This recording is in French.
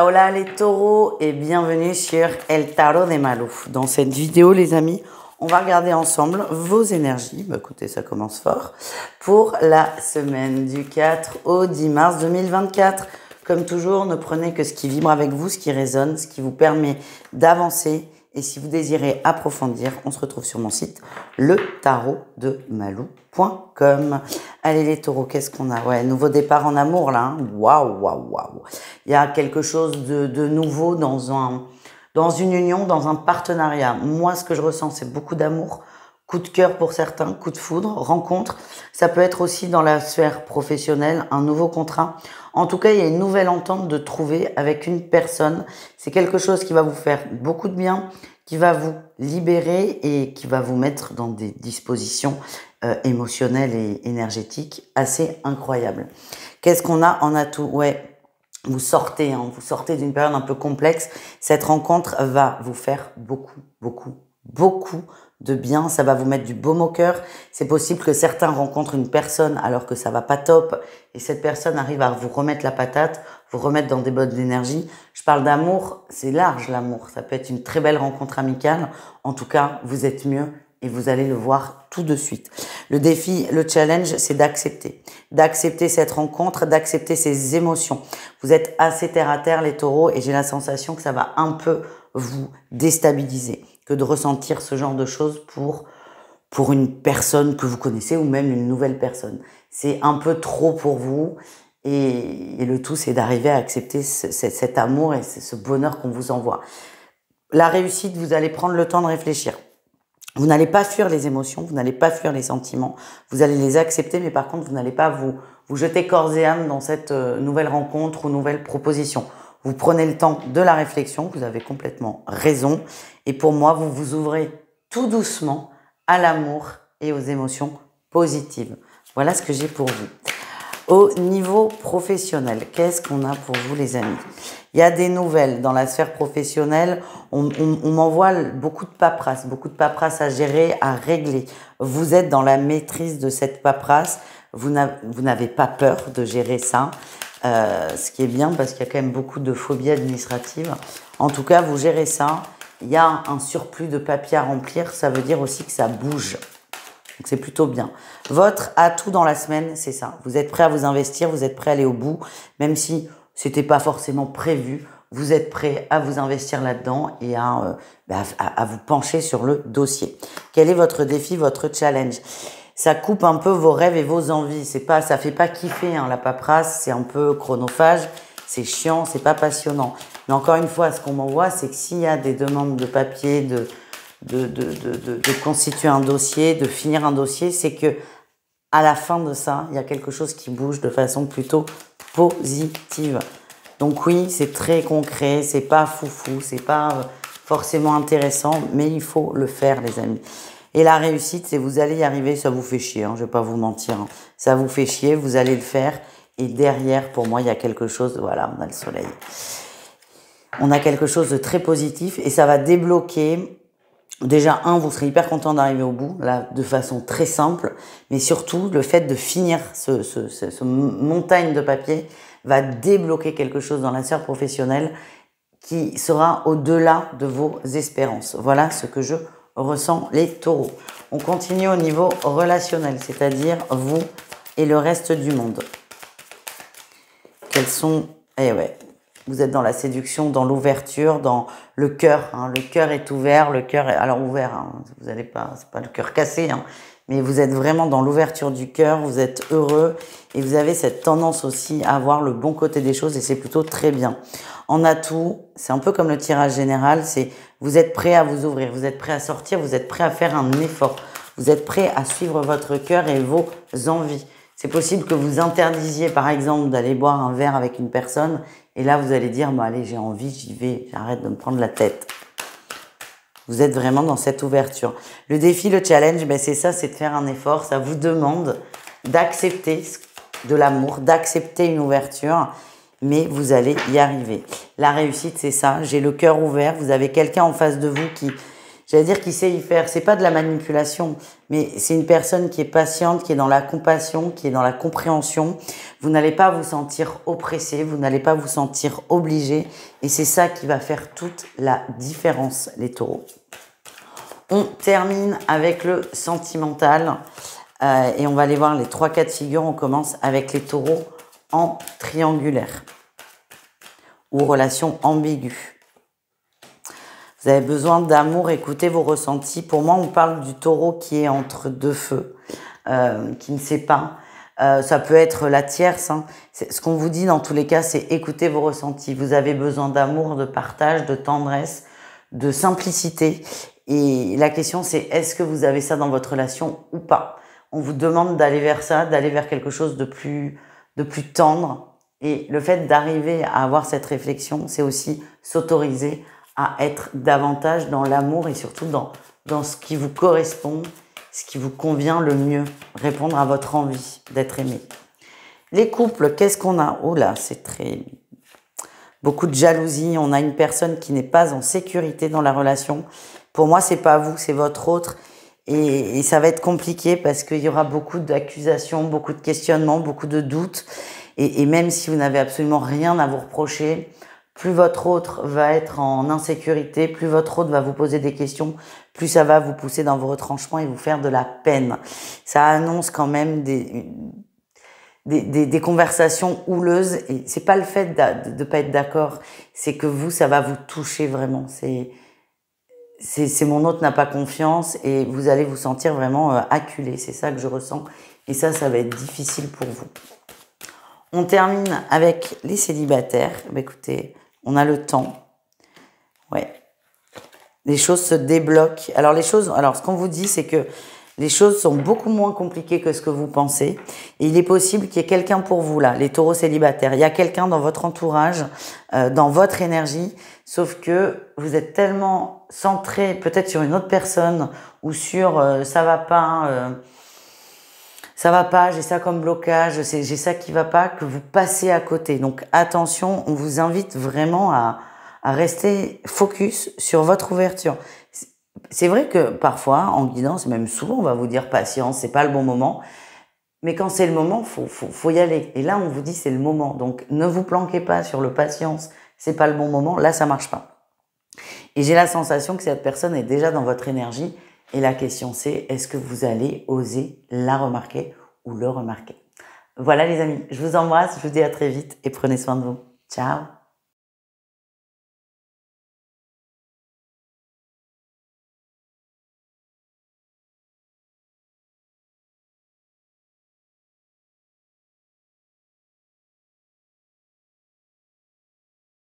Hola les taureaux et bienvenue sur El Tarot de Malou. Dans cette vidéo les amis, on va regarder ensemble vos énergies, bah, écoutez ça commence fort, pour la semaine du 4 au 10 mars 2024. Comme toujours, ne prenez que ce qui vibre avec vous, ce qui résonne, ce qui vous permet d'avancer. Et si vous désirez approfondir, on se retrouve sur mon site, letarodemalou.com. Allez les taureaux, qu'est-ce qu'on a? Ouais, nouveau départ en amour là. Hein. Waouh, waouh, waouh. Il y a quelque chose de nouveau dans une union, dans un partenariat. Moi, ce que je ressens, c'est beaucoup d'amour. Coup de cœur pour certains, coup de foudre, rencontre. Ça peut être aussi dans la sphère professionnelle, un nouveau contrat. En tout cas, il y a une nouvelle entente de trouver avec une personne. C'est quelque chose qui va vous faire beaucoup de bien, qui va vous libérer et qui va vous mettre dans des dispositions émotionnelles et énergétiques assez incroyables. Qu'est-ce qu'on a en atout? Ouais, vous sortez d'une période un peu complexe. Cette rencontre va vous faire beaucoup de bien, ça va vous mettre du baume au cœur. C'est possible que certains rencontrent une personne alors que ça va pas top et cette personne arrive à vous remettre la patate, vous remettre dans des bonnes énergies. Je parle d'amour, c'est large l'amour, ça peut être une très belle rencontre amicale. En tout cas, vous êtes mieux et vous allez le voir tout de suite. Le défi, le challenge, c'est d'accepter cette rencontre, d'accepter ces émotions. Vous êtes assez terre à terre les taureaux et j'ai la sensation que ça va un peu vous déstabiliser, que de ressentir ce genre de choses pour une personne que vous connaissez ou même une nouvelle personne. C'est un peu trop pour vous et le tout c'est d'arriver à accepter cet amour et ce bonheur qu'on vous envoie. La réussite, vous allez prendre le temps de réfléchir. Vous n'allez pas fuir les émotions, vous n'allez pas fuir les sentiments, vous allez les accepter, mais par contre, vous n'allez pas vous jeter corps et âme dans cette nouvelle rencontre ou nouvelle proposition. Vous prenez le temps de la réflexion, vous avez complètement raison. Et pour moi, vous vous ouvrez tout doucement à l'amour et aux émotions positives. Voilà ce que j'ai pour vous. Au niveau professionnel, qu'est-ce qu'on a pour vous les amis? Il y a des nouvelles dans la sphère professionnelle. On m'envoie beaucoup de paperasse à gérer, à régler. Vous êtes dans la maîtrise de cette paperasse. Vous n'avez pas peur de gérer ça. Ce qui est bien parce qu'il y a quand même beaucoup de phobies administratives. En tout cas, vous gérez ça. Il y a un surplus de papier à remplir. Ça veut dire aussi que ça bouge. Donc c'est plutôt bien. Votre atout dans la semaine, c'est ça. Vous êtes prêt à vous investir, vous êtes prêt à aller au bout. Même si c'était pas forcément prévu, vous êtes prêt à vous investir là-dedans et à vous pencher sur le dossier. Quel est votre défi, votre challenge? Ça coupe un peu vos rêves et vos envies. Ça fait pas kiffer, hein, la paperasse. C'est un peu chronophage. C'est chiant, c'est pas passionnant. Mais encore une fois, ce qu'on m'envoie, c'est que s'il y a des demandes de papier, de constituer un dossier, de finir un dossier, c'est que à la fin de ça, il y a quelque chose qui bouge de façon plutôt positive. Donc oui, c'est très concret, c'est pas foufou, c'est pas forcément intéressant, mais il faut le faire les amis. Et la réussite, c'est vous allez y arriver, ça vous fait chier, hein, je vais pas vous mentir. Hein. Ça vous fait chier, vous allez le faire. Et derrière, pour moi, il y a quelque chose, voilà, on a le soleil. On a quelque chose de très positif et ça va débloquer. Déjà, vous serez hyper content d'arriver au bout, là, de façon très simple. Mais surtout, le fait de finir ce montagne de papier va débloquer quelque chose dans la sphère professionnelle qui sera au-delà de vos espérances. Voilà ce que je ressens les taureaux. On continue au niveau relationnel, c'est-à-dire vous et le reste du monde. Quels sont... Eh ouais, vous êtes dans la séduction, dans l'ouverture, dans le cœur. Hein. Le cœur est ouvert, le cœur est... Alors ouvert, hein, vous n'allez pas... C'est pas le cœur cassé, hein, mais vous êtes vraiment dans l'ouverture du cœur, vous êtes heureux et vous avez cette tendance aussi à voir le bon côté des choses et c'est plutôt très bien. En atout, c'est un peu comme le tirage général, c'est vous êtes prêt à vous ouvrir, vous êtes prêt à sortir, vous êtes prêt à faire un effort, vous êtes prêt à suivre votre cœur et vos envies. C'est possible que vous interdisiez par exemple d'aller boire un verre avec une personne et là vous allez dire, allez j'ai envie, j'y vais, j'arrête de me prendre la tête. Vous êtes vraiment dans cette ouverture. Le défi, le challenge, c'est ça, c'est de faire un effort. Ça vous demande d'accepter de l'amour, d'accepter une ouverture, mais vous allez y arriver. La réussite, c'est ça. J'ai le cœur ouvert. Vous avez quelqu'un en face de vous j'allais dire qu'il sait y faire. C'est pas de la manipulation, mais c'est une personne qui est patiente, qui est dans la compassion, qui est dans la compréhension. Vous n'allez pas vous sentir oppressé, vous n'allez pas vous sentir obligé. Et c'est ça qui va faire toute la différence, les taureaux. On termine avec le sentimental. Et on va aller voir les 3 cas de figure. On commence avec les taureaux en triangulaire ou relation ambiguë. Vous avez besoin d'amour, écoutez vos ressentis. Pour moi, on parle du taureau qui est entre deux feux, qui ne sait pas. Ça peut être la tierce. Hein. Ce qu'on vous dit dans tous les cas, c'est écoutez vos ressentis. Vous avez besoin d'amour, de partage, de tendresse, de simplicité. Et la question, c'est est-ce que vous avez ça dans votre relation ou pas? On vous demande d'aller vers ça, d'aller vers quelque chose de plus tendre. Et le fait d'arriver à avoir cette réflexion, c'est aussi s'autoriser à être davantage dans l'amour et surtout dans ce qui vous correspond, ce qui vous convient le mieux, répondre à votre envie d'être aimé. Les couples, qu'est-ce qu'on a? Oh là, c'est très... Beaucoup de jalousie, on a une personne qui n'est pas en sécurité dans la relation. Pour moi, c'est pas vous, c'est votre autre. Et ça va être compliqué parce qu'il y aura beaucoup d'accusations, beaucoup de questionnements, beaucoup de doutes. Et même si vous n'avez absolument rien à vous reprocher, plus votre autre va être en insécurité, plus votre autre va vous poser des questions, plus ça va vous pousser dans vos retranchements et vous faire de la peine. Ça annonce quand même des conversations houleuses. Et c'est pas le fait de pas être d'accord, c'est que vous, ça va vous toucher vraiment. C'est mon autre n'a pas confiance et vous allez vous sentir vraiment acculé. C'est ça que je ressens et ça va être difficile pour vous. On termine avec les célibataires. Bah, écoutez, on a le temps. Ouais. Les choses se débloquent. Alors ce qu'on vous dit, c'est que les choses sont beaucoup moins compliquées que ce que vous pensez. Et il est possible qu'il y ait quelqu'un pour vous là, les taureaux célibataires. Il y a quelqu'un dans votre entourage, dans votre énergie, sauf que vous êtes tellement centré peut-être sur une autre personne ou sur ça va pas, j'ai ça comme blocage, j'ai ça qui va pas, que vous passez à côté. Donc attention, on vous invite vraiment à rester focus sur votre ouverture. C'est vrai que parfois, en guidance, même souvent, on va vous dire patience, c'est pas le bon moment. Mais quand c'est le moment, faut y aller. Et là, on vous dit c'est le moment. Donc, ne vous planquez pas sur le patience, c'est pas le bon moment. Là, ça marche pas. Et j'ai la sensation que cette personne est déjà dans votre énergie. Et la question, c'est est-ce que vous allez oser la remarquer ou le remarquer? Voilà, les amis. Je vous embrasse. Je vous dis à très vite et prenez soin de vous. Ciao.